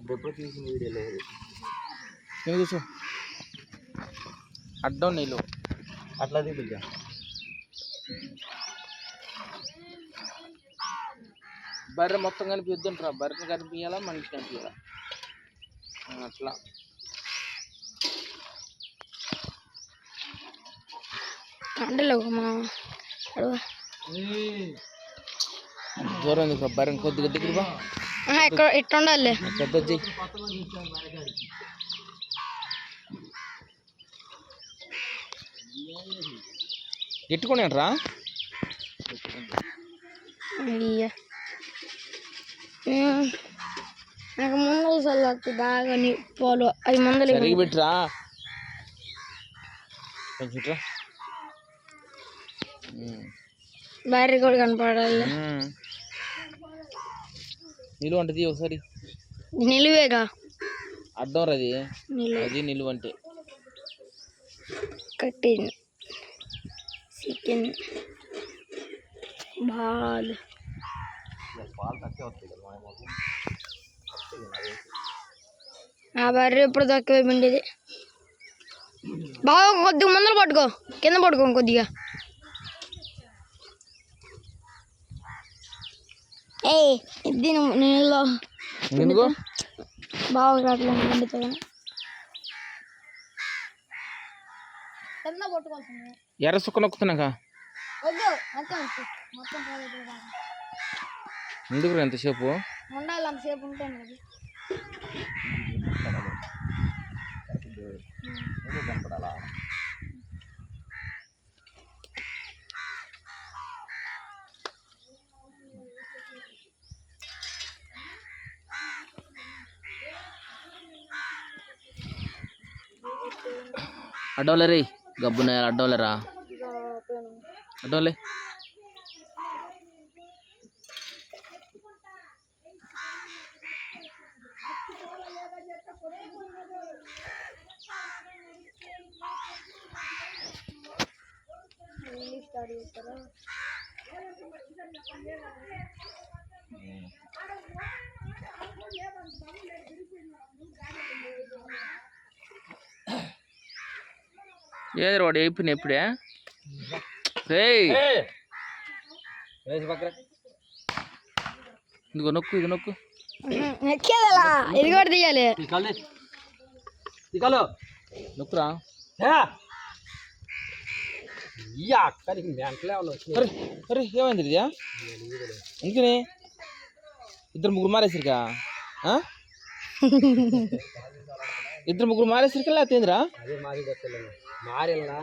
అప్పుడెప్పుడు తీసిన వీడియో లేదు. నేను చూసు అడ్డం నీళ్ళు అట్లా తీపిద్దా. బర్రె మొత్తం కనిపిద్దుంటారా, బర్రెని కనిపించాలా మనిషి కనిపించాలా అట్లా. దూరం ఎందుకు బర్రెని కొద్దిగా దగ్గర బా, ఇట్లా ఉండాలి. పెద్ద గిట్టుకునేట్రా నాకు ముందు చల్లు బాగా పోలు అవి మందులు సరిగి పెట్టరా కొంచెం భార్య కూడా కనపడాలి. నిలువ అంటే ఒకసారి నిలువేగా అడ్డం రది అది నిలువ అంటే కట్టింది చికెన్ బాల్ పాలు తక్కువ వస్తాయి కదా ఆ బర్రె ఎప్పుడు తక్కువ పిండేది. బాగా కొద్దిగా ముందర పట్టుకో, కింద పట్టుకో కొద్దిగా. ఇది నీళ్ళు బాగా రావట్లేదు పిండితే కానీ కింద పట్టుకోవాల్సింది. ఎర్ర సుక్క నొక్కుతున్నాక ఎందుకు ఎంతసేపు ఉండాలి, అంతసేపు ఉంటాను. కనపడాలా. అడ్డోలే రే గబ్బున అడ్డోలేరా అడ్డోలే. ఏది వాడు అయిపోయిన ఎప్పుడే ఇదిగో నొక్కు, ఇది నొక్కు, ఇది కూడా తీయాలి. నొక్కురా. అరే ఏమైంది ఇది అందుకని ఇద్దరు ముగ్గురు మారేసరికా, ఇద్దరు ముగ్గురు మారేసరికల్లా తేందిరా అదే మాది మారేనా